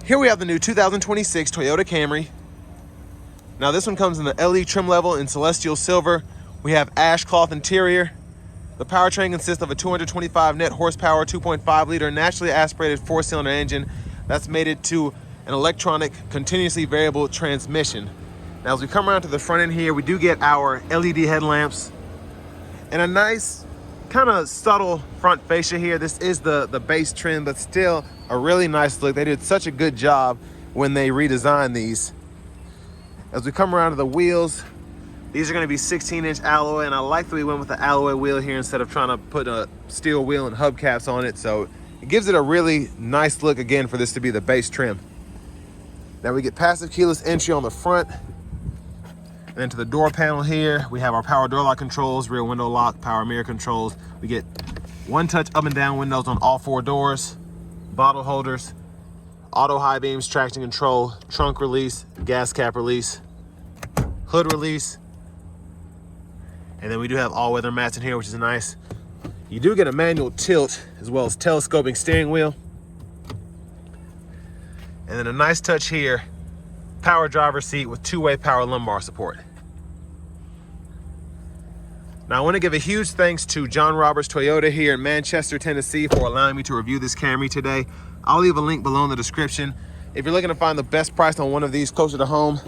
Here we have the new 2026 Toyota Camry. Now this one comes in the LE trim level in celestial silver. We have ash cloth interior. The powertrain consists of a 225 net horsepower, 2.5 liter naturally aspirated 4-cylinder engine that's mated to an electronic continuously variable transmission. Now as we come around to the front end here, we do get our LED headlamps and a nice kind of subtle front fascia here. This is the base trim, but still a really nice look. They did such a good job when they redesigned these. As we come around to the wheels, these are going to be 16-inch alloy, and I like that we went with the alloy wheel here instead of trying to put a steel wheel and hubcaps on it. So it gives it a really nice look again for this to be the base trim. Now we get passive keyless entry on the front. And then to the door panel here, we have our power door lock controls, rear window lock, power mirror controls. We get one touch up and down windows on all 4 doors, bottle holders, auto high beams, traction control, trunk release, gas cap release, hood release. And then we do have all-weather mats in here, which is nice. You do get a manual tilt as well as telescoping steering wheel. And then a nice touch here, power driver seat with 2-way power lumbar support. Now I want to give a huge thanks to John Roberts Toyota here in Manchester, Tennessee for allowing me to review this Camry today. I'll leave a link below in the description. If you're looking to find the best price on one of these closer to home,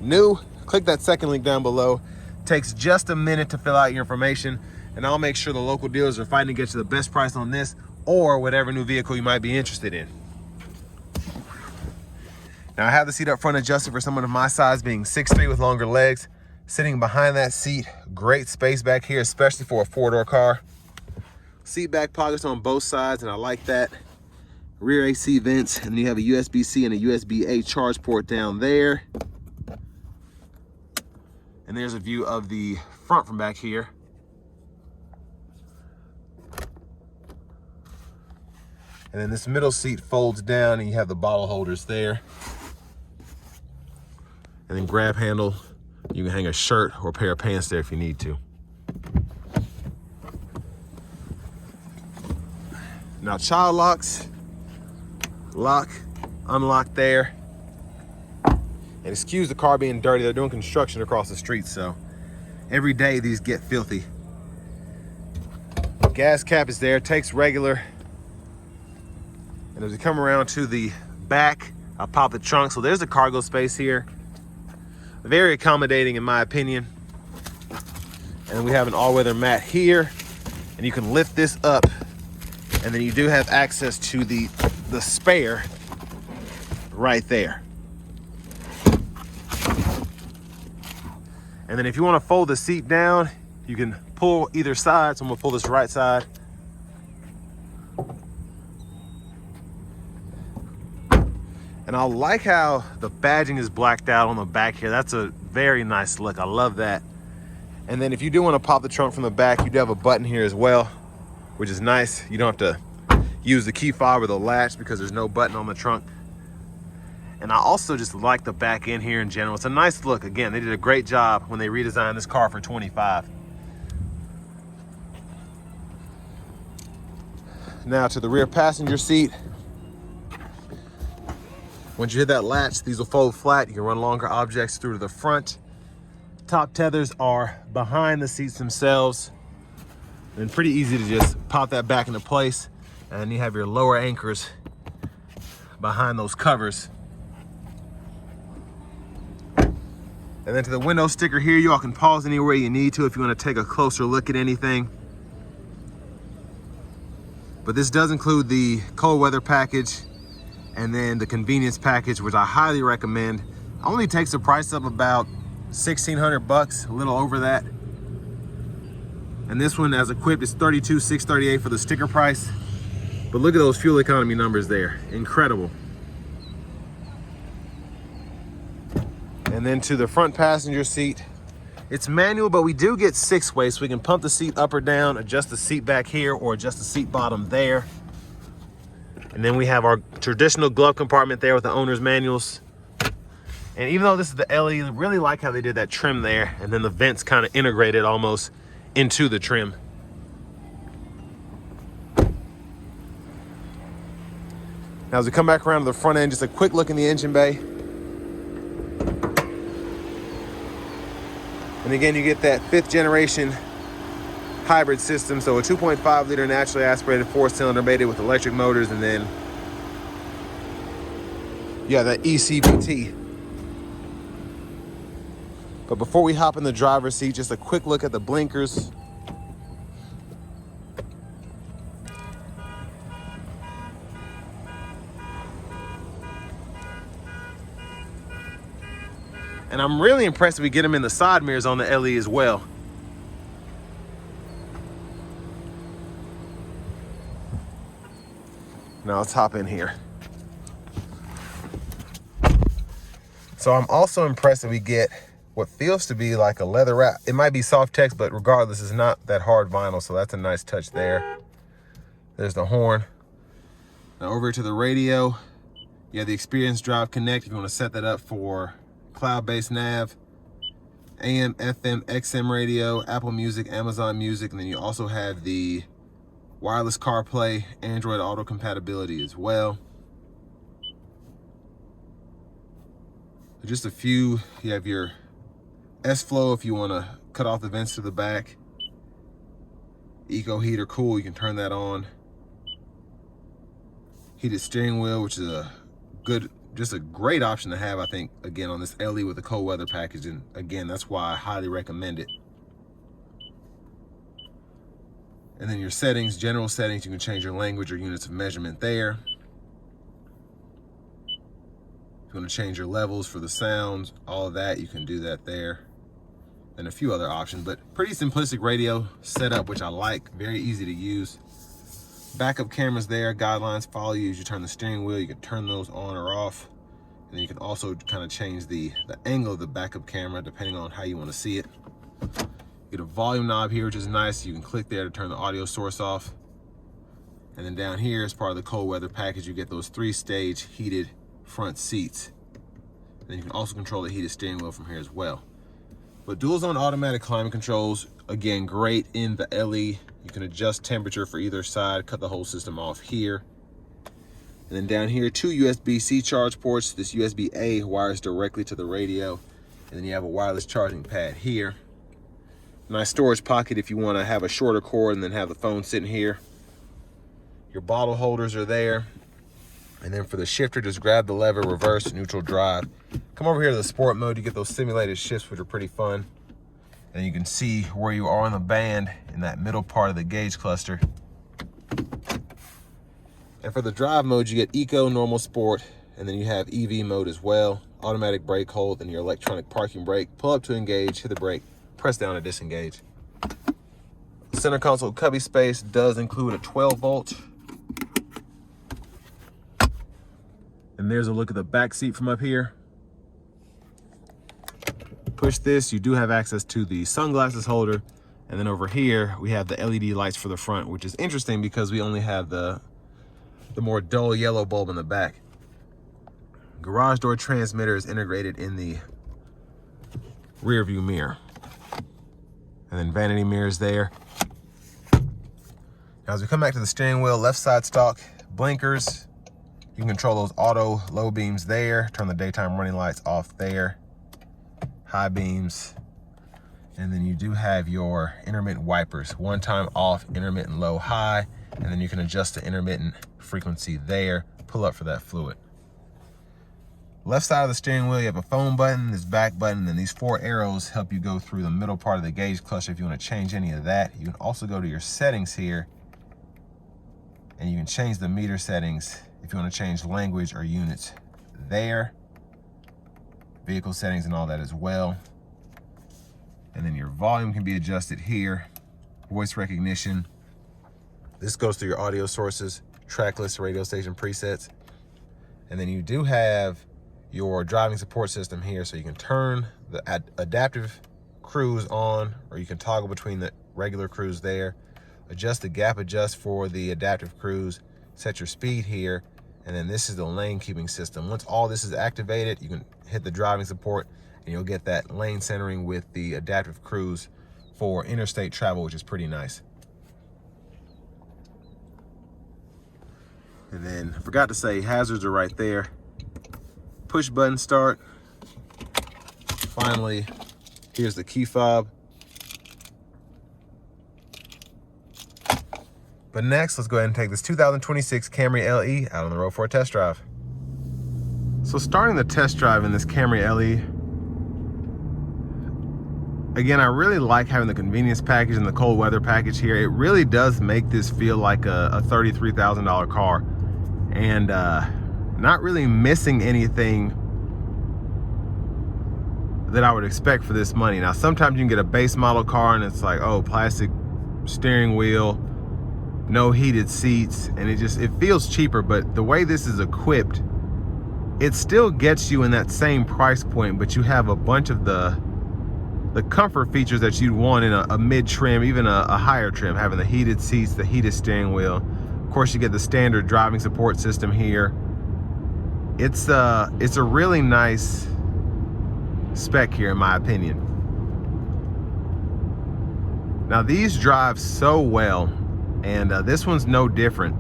new, click that second link down below. Takes just a minute to fill out your information, and I'll make sure the local dealers are fighting to get you the best price on this or whatever new vehicle you might be interested in. Now I have the seat up front adjusted for someone of my size, being 6'3" with longer legs. Sitting behind that seat, great space back here, especially for a 4-door car. Seat back pockets on both sides, and I like that. Rear AC vents, and you have a USB-C and a USB-A charge port down there. And there's a view of the front from back here. And then this middle seat folds down, and you have the bottle holders there. And then grab handle. You can hang a shirt or a pair of pants there if you need to. Now child locks, lock, unlock there. And excuse the car being dirty, they're doing construction across the street, so every day these get filthy. Gas cap is there, takes regular. And as we come around to the back, I'll pop the trunk. So there's the cargo space here. Very accommodating in my opinion. And we have an all-weather mat here, and you can lift this up, and then you do have access to the spare right there. And then if you want to fold the seat down, you can pull either side. So I'm gonna pull this right side. And I like how the badging is blacked out on the back here. That's a very nice look. I love that. And then if you do want to pop the trunk from the back, you do have a button here as well, which is nice. You don't have to use the key fob or the latch because there's no button on the trunk. And I also just like the back end here in general. It's a nice look. Again, they did a great job when they redesigned this car for $25. Now to the rear passenger seat. Once you hit that latch, these will fold flat. You can run longer objects through to the front. Top tethers are behind the seats themselves. And pretty easy to just pop that back into place. And you have your lower anchors behind those covers. And then to the window sticker here, you all can pause anywhere you need to if you want to take a closer look at anything. But this does include the cold weather package and then the convenience package, which I highly recommend. Only takes the price up about $1,600, a little over that. And this one, as equipped, is $32,638 for the sticker price. But look at those fuel economy numbers there, incredible. And then to the front passenger seat, it's manual, but we do get 6-way, so we can pump the seat up or down, adjust the seat back here, or adjust the seat bottom there. And then we have our traditional glove compartment there with the owner's manuals. And even though this is the LE, I really like how they did that trim there, and then the vents kind of integrated almost into the trim. Now as we come back around to the front end, just a quick look in the engine bay. And again, you get that 5th generation hybrid system. So a 2.5 liter naturally aspirated 4-cylinder mated with electric motors, and then yeah, that ECVT. But before we hop in the driver's seat, just a quick look at the blinkers. And I'm really impressed we get them in the side mirrors on the LE as well. Now let's hop in here. So I'm also impressed that we get what feels to be like a leather wrap. It might be soft text, but regardless, it's not that hard vinyl, so that's a nice touch there. There's the horn. Now over to the radio, you have the Experience Drive Connect if you want to set that up for cloud-based nav, AM, FM, XM radio, Apple Music, Amazon Music, and then you also have the wireless CarPlay, Android Auto compatibility as well. Just a few, you have your S-Flow if you want to cut off the vents to the back. Eco heater, cool, you can turn that on. Heated steering wheel, which is a good, just a great option to have, I think, again, on this LE with the cold weather package. And again, that's why I highly recommend it. And then your settings, general settings, you can change your language or units of measurement there. If you want to change your levels for the sounds, all of that, you can do that there. And a few other options, but pretty simplistic radio setup, which I like, very easy to use. Backup cameras there, guidelines follow you as you turn the steering wheel. You can turn those on or off. And then you can also kind of change the angle of the backup camera depending on how you want to see it. You get a volume knob here, which is nice. You can click there to turn the audio source off. And then down here, as part of the cold weather package, you get those 3-stage heated front seats. And then you can also control the heated steering wheel from here as well. But dual zone automatic climate controls, again, great in the LE. You can adjust temperature for either side, cut the whole system off here. And then down here, 2 USB-C charge ports. This USB-A wires directly to the radio. And then you have a wireless charging pad here. Nice storage pocket if you want to have a shorter cord and then have the phone sitting here. Your bottle holders are there. And then for the shifter, just grab the lever, reverse, neutral, drive. Come over here to the sport mode, you get those simulated shifts, which are pretty fun. And you can see where you are on the band in that middle part of the gauge cluster. And for the drive mode, you get Eco, Normal, Sport, and then you have EV mode as well. Automatic brake hold and your electronic parking brake. Pull up to engage, hit the brake, press down to disengage. Center console cubby space does include a 12-volt. And there's a look at the back seat from up here. Push this, you do have access to the sunglasses holder. And then over here, we have the LED lights for the front, which is interesting because we only have the more dull yellow bulb in the back. Garage door transmitter is integrated in the rear view mirror. And then vanity mirrors there. Now as we come back to the steering wheel, left side stock, blinkers. You can control those auto low beams there, turn the daytime running lights off there, high beams. And then you do have your intermittent wipers, one time off, intermittent low, high, and then you can adjust the intermittent frequency there, pull up for that fluid. Left side of the steering wheel, you have a phone button, this back button, and these 4 arrows help you go through the middle part of the gauge cluster if you want to change any of that. You can also go to your settings here, and you can change the meter settings if you want to change language or units there. Vehicle settings and all that as well. And then your volume can be adjusted here. Voice recognition. This goes through your audio sources, track list, radio station presets. And then you do have your driving support system here, so you can turn the adaptive cruise on, or you can toggle between the regular cruise there. Adjust the gap adjust for the adaptive cruise, set your speed here, and then this is the lane keeping system. Once all this is activated, you can hit the driving support and you'll get that lane centering with the adaptive cruise for interstate travel, which is pretty nice. And then I forgot to say, hazards are right there. Push button start. Finally, here's the key fob. But next, let's go ahead and take this 2026 Camry LE out on the road for a test drive. So starting the test drive in this Camry LE, again, I really like having the convenience package and the cold weather package here. It really does make this feel like a $33,000 car, and not really missing anything that I would expect for this money. Now, sometimes you can get a base model car and it's like, oh, plastic steering wheel, no heated seats, and it feels cheaper. But the way this is equipped, it still gets you in that same price point, but you have a bunch of the comfort features that you'd want in a mid-trim, even a higher trim, having the heated seats, the heated steering wheel. Of course, you get the standard driving support system here. It's a really nice spec here, in my opinion. Now, these drive so well, and this one's no different.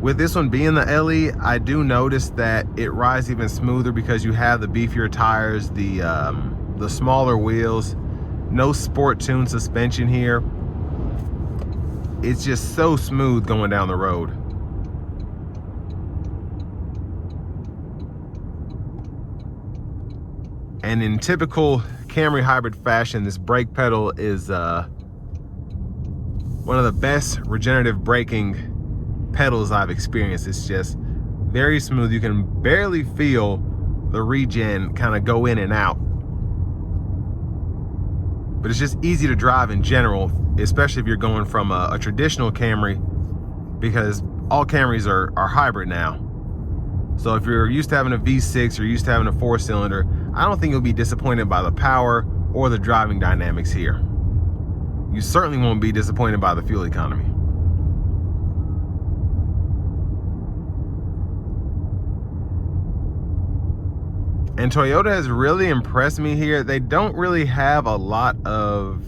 With this one being the LE, I do notice that it rides even smoother because you have the beefier tires, the smaller wheels, no sport tune suspension here. It's just so smooth going down the road. And in typical Camry hybrid fashion, this brake pedal is one of the best regenerative braking pedals I've experienced. It's just very smooth. You can barely feel the regen kind of go in and out. But it's just easy to drive in general, especially if you're going from a traditional Camry, because all Camrys are hybrid now. So if you're used to having a V6 or used to having a 4-cylinder, I don't think you'll be disappointed by the power or the driving dynamics here. You certainly won't be disappointed by the fuel economy. And Toyota has really impressed me here. They don't really have a lot of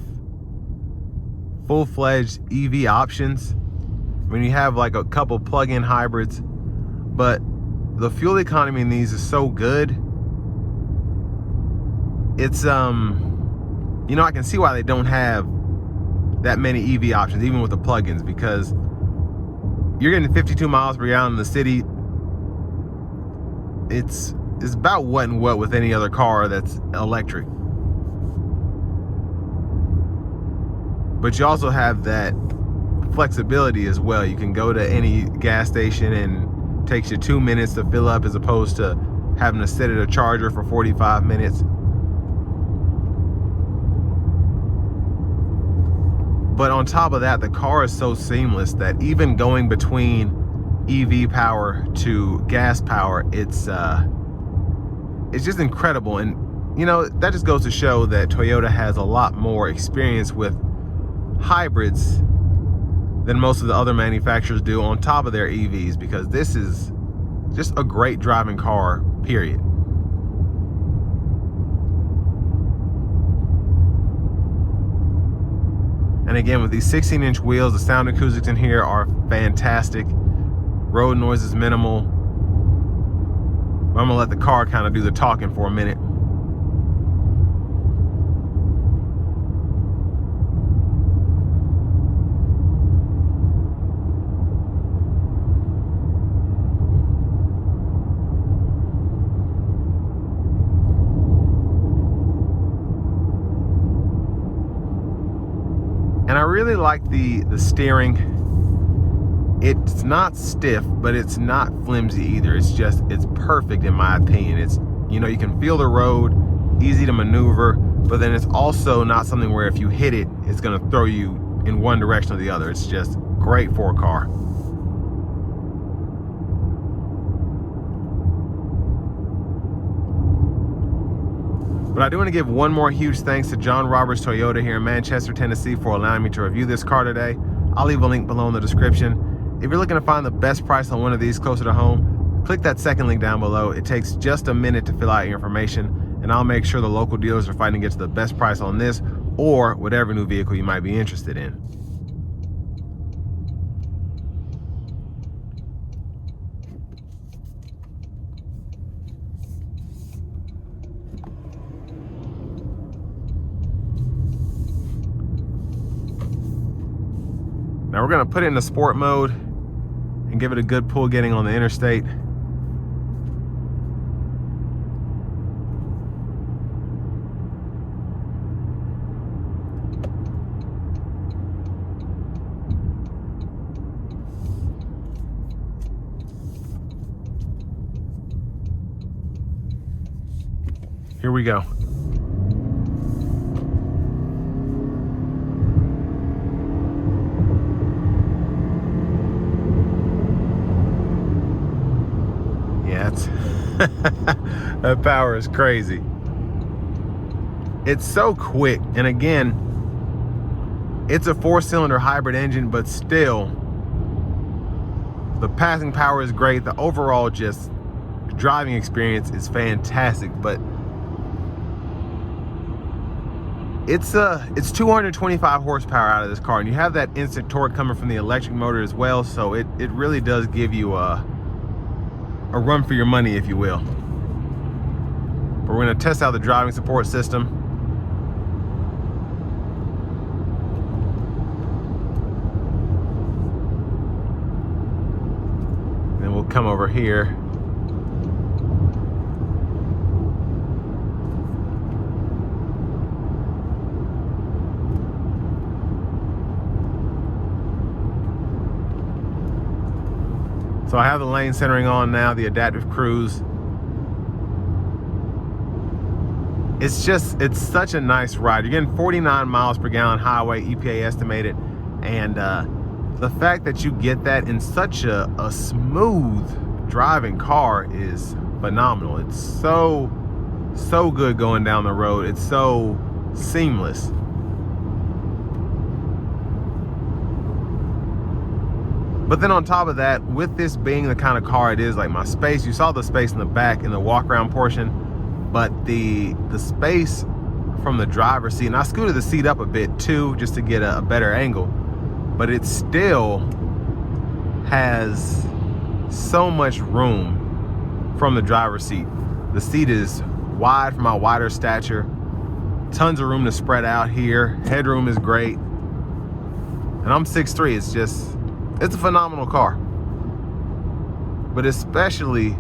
full-fledged EV options. I mean, you have like a couple plug-in hybrids, but the fuel economy in these is so good. It's, you know, I can see why they don't have that many EV options, even with the plug-ins, because you're getting 52 miles per gallon in the city. It's about what and what with any other car that's electric. But you also have that flexibility as well. You can go to any gas station and it takes you 2 minutes to fill up, as opposed to having to sit at a charger for 45 minutes. But on top of that, the car is so seamless that even going between EV power to gas power, it's just incredible. And you know, that just goes to show that Toyota has a lot more experience with hybrids than most of the other manufacturers do on top of their EVs, because this is just a great driving car, period. And again, with these 16-inch wheels, the sound acoustics in here are fantastic. Road noise is minimal. I'm gonna let the car kind of do the talking for a minute. And I really like the steering. It's not stiff, but it's not flimsy either. It's perfect in my opinion. It's, you know, you can feel the road, easy to maneuver, but then it's also not something where if you hit it, it's gonna throw you in one direction or the other. It's just great for a car. But I do want to give one more huge thanks to John Roberts Toyota here in Manchester, Tennessee, for allowing me to review this car today. I'll leave a link below in the description. If you're looking to find the best price on one of these closer to home, click that second link down below. It takes just a minute to fill out your information, and I'll make sure the local dealers are fighting to get to the best price on this or whatever new vehicle you might be interested in. Now we're gonna put it in the sport mode and give it a good pull getting on the interstate. Here we go. Yeah, that power is crazy. It's so quick, and again, it's a 4-cylinder hybrid engine, but still, the passing power is great. The overall just driving experience is fantastic, but it's 225 horsepower out of this car, and you have that instant torque coming from the electric motor as well, so it really does give you a run for your money, if you will. But we're going to test out the driving support system. Then we'll come over here. So I have the lane centering on now, the adaptive cruise. It's such a nice ride. You're getting 49 miles per gallon highway, EPA estimated. And the fact that you get that in such a smooth driving car is phenomenal. It's so good going down the road. It's so seamless. But then on top of that, with this being the kind of car it is, like my space, you saw the space in the back in the walk around portion, but the space from the driver's seat, and I scooted the seat up a bit too, just to get a better angle, but it still has so much room from the driver's seat. The seat is wide for my wider stature, tons of room to spread out here. Headroom is great, and I'm 6'3". It's a phenomenal car, but especially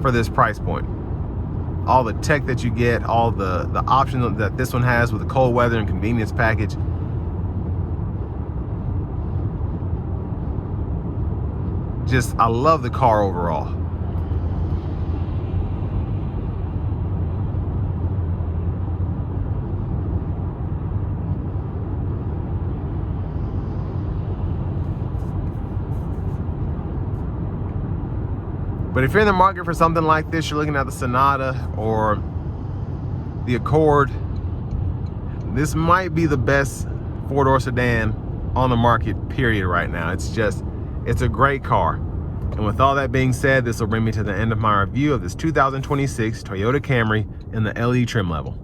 for this price point. All the tech that you get, all the options that this one has with the cold weather and convenience package. I love the car overall. But if you're in the market for something like this, you're looking at the Sonata or the Accord, this might be the best four-door sedan on the market, period, right now. It's a great car. And with all that being said, this will bring me to the end of my review of this 2026 Toyota Camry in the LE trim level.